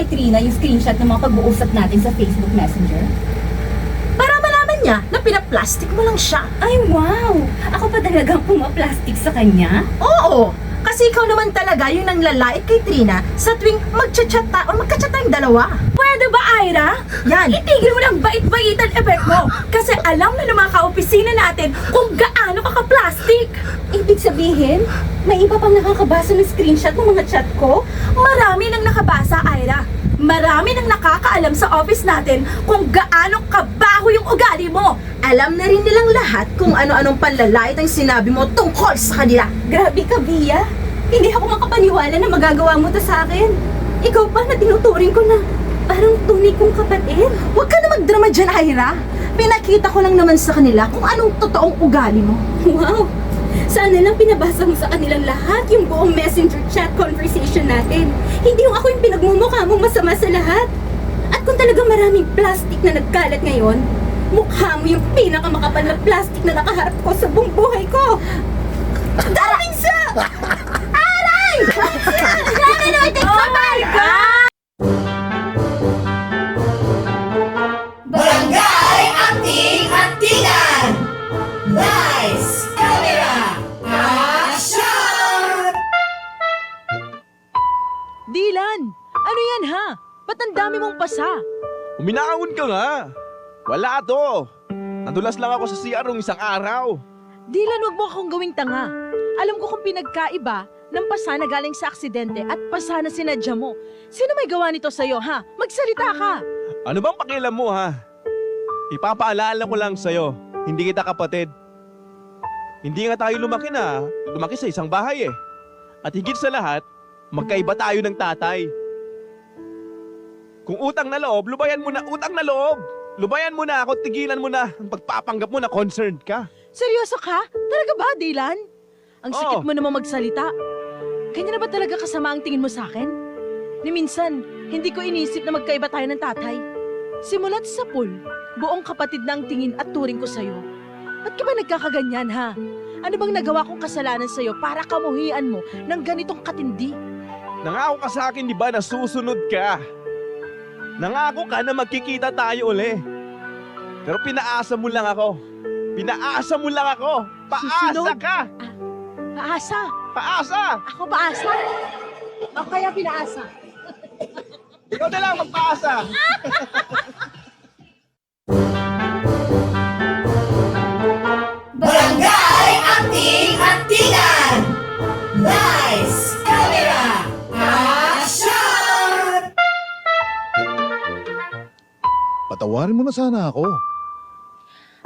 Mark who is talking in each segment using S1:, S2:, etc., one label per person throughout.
S1: Trina yung screenshot ng mga pag-uusap natin sa Facebook Messenger?
S2: Para malaman niya na pinaplastic mo lang siya.
S1: Ay, wow! Ako pa talagang pumaplastic sa kanya?
S2: Oo! Kasi ikaw naman talaga yung nanglalait kay Trina sa tuwing magchat-chat tayong dalawa.
S1: Pwede ba, Ira?
S2: Yan!
S1: Itigil mo ng bait-baitan effect mo! Kasi alam na ng mga kaopisina natin kung gaano ka ka-plastic! Ibig sabihin, may iba pang nakakabasa ng screenshot ng mga chat ko?
S2: Marami nang nakabasa, Ira. Marami nang nakakaalam sa office natin kung gaano kabaho yung ugali mo. Alam na rin nilang lahat kung ano-anong panlalait ang sinabi mo tungkol sa kanila.
S1: Grabe ka, Bia! Hindi ako makapaniwala na magagawa mo to sa akin. Ikaw pa na tinuturing ko na parang tunay kong kapatid.
S2: Huwag ka na magdrama dyan, Ira. Pinakita ko lang naman sa kanila kung anong totoong ugali mo.
S1: Wow! Sana lang pinabasa mo sa kanilang lahat yung buong messenger chat conversation natin. Hindi yung ako yung pinagmumukha mong masama sa lahat. At kung talagang maraming plastic na nagkalat ngayon, mukha mo yung pinakamakapal na plastic na nakaharap ko sa buong buhay ko. Daring sa... Aray! Grabe naman, take
S2: Oh my God!
S3: Barangay Anting-Antingan! Lights, camera, action!
S4: Dylan! Ano yan ha? Ba't ang dami mong pasa?
S5: Uminahon ka nga. Wala to. Nadulas lang ako sa CR nung isang araw.
S4: Dylan, wag mo akong gawing tanga. Alam ko kung pinagkaiba ng pasa na galing sa aksidente at pasa na sinadya mo. Sino may gawa nito sa'yo ha? Magsalita ka!
S5: Ano bang pakialam mo ha? Ipapaalala ko lang sa'yo, hindi kita kapatid. Hindi nga tayo lumaki sa isang bahay eh. At higit sa lahat, magkaiba tayo ng tatay. Kung utang na loob, lubayan mo na utang na loob. Lubayan mo na ako, tigilan mo na ang pagpapanggap mo na concerned ka.
S4: Seryoso ka? Talaga ba, Dylan? Ang
S5: Oo.
S4: sikip mo naman magsalita. Kanya na ba talaga kasama ang tingin mo sa akin? Ni minsan, hindi ko inisip na magkaiba tayo ng tatay. Simulat sa pool, buong kapatid na ang tingin at turing ko sa'yo. Ba't ka ba nagkakaganyan, ha? Ano bang nagawa kong kasalanan sa'yo para kamuhian mo ng ganitong katindi?
S5: Nangako ka sa akin, di ba, na susunod ka. Nangako ka na magkikita tayo uli. Pero pinaasa mo lang ako. Pinaasa mo lang ako. Paasa
S4: Susunod?
S5: ka!
S4: Paasa?
S5: Paasa!
S4: Ako paasa? O kaya pinaasa?
S5: Ikaw na lang magpaasa!
S3: Barangay Anting-Antingan! Lights, camera, action!
S6: Patawarin mo na sana ako.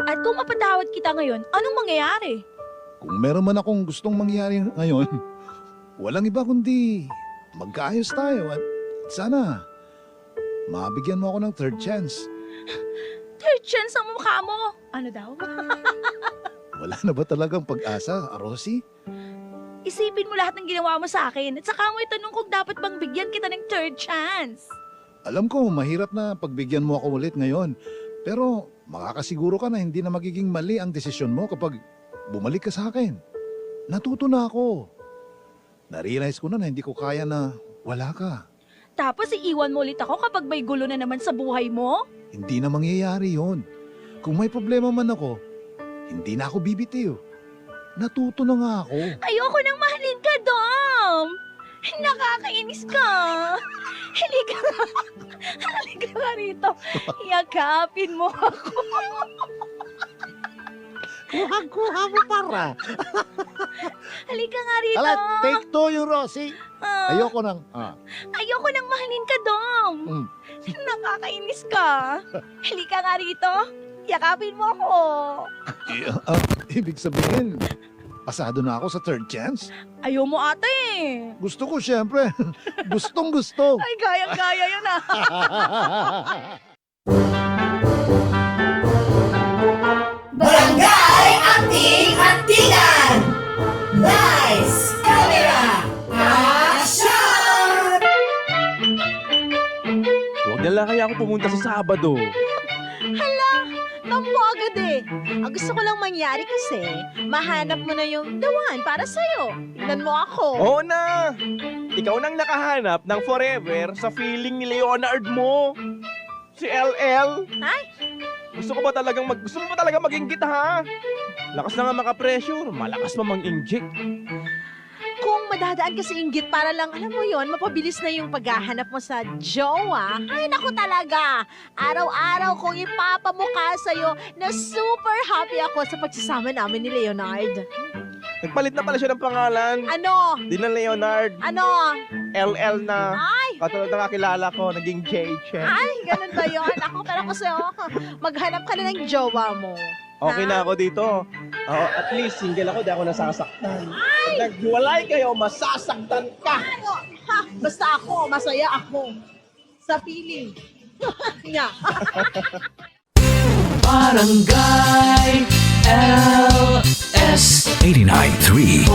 S4: At kung mapatawad kita ngayon, anong mangyayari?
S6: Kung meron man akong gustong mangyari ngayon, walang iba kundi magkaayos tayo at sana mabigyan mo ako ng third chance.
S4: Third chance ang mukha mo. Ano daw?
S6: Wala na ba talagang pag-asa, Rosie?
S4: Isipin mo lahat ng ginawa mo sa akin at saka mo itanong kung dapat bang bigyan kita ng third chance.
S6: Alam ko, mahirap na pagbigyan mo ako ulit ngayon. Pero makakasiguro ka na hindi na magiging mali ang desisyon mo kapag bumalik ka sa akin. Natuto na ako. Narealize ko na hindi ko kaya na wala ka.
S4: Tapos iiwan mo ulit ako kapag may gulo na naman sa buhay mo?
S6: Hindi na mangyayari yon. Kung may problema man ako, hindi na ako bibitiw. Natuto na nga ako.
S4: Ayoko nang mahalin ka, Dom! Nakakainis ka! Halika nga! Halika nga rito! Yakapin mo ako!
S7: Kuha mo para.
S4: Halika nga rito!
S7: Ala, take two yung Rosie.
S4: Ah,
S7: Ayoko nang,
S4: ayoko nang mahalin ka, Dom!
S7: Mm.
S4: Nakakainis ka! Halika nga rito! Yakapin mo ako!
S6: Ibig sabihin, pasado na ako sa third chance?
S4: Ayaw mo ata eh!
S6: Gusto ko siyempre. Gustong gusto.
S4: Ay, gayang-gaya yun ah!
S3: Barangay Anting-Antingan! Lights, camera, action!
S5: Huwag na lang kaya ako pumunta sa Sabado.
S4: Hala, tampo agad eh. Ang gusto ko lang mangyari kasi, mahanap mo na yung the one para sa'yo. Tingnan mo ako.
S5: Oo na! ikaw nang nakahanap ng forever sa feeling ni Leonard mo. Si LL.
S4: Ay!
S5: Gusto mo ba talagang mag-inggit, ha? Lakas na nga maka-pressure, malakas pa mang-inject.
S4: Kung madadaan ka sa inggit para lang, alam mo yon, mapabilis na yung paghahanap mo sa jowa. Ay, naku talaga! Araw-araw kong ipapamukha sa'yo na super happy ako sa pagsasama namin ni Leonard.
S5: Nagpalit na pala siya ng pangalan.
S4: Ano?
S5: Di na Leonard,
S4: Ano?
S5: LL na.
S4: Ay!
S5: Katulad na kakilala ko, naging JJ.
S4: Ay, ganun ba yun? Ako, pero ako sa'yo, maghanap ka na ng jowa mo.
S5: Okay na ako dito. At least single ako, di ako nasasaktan. Pag naghiwalay kayo, masasaktan ka.
S4: Ha, basta ako, masaya ako. Sa feeling. Nga.
S8: Barangay LS 89.3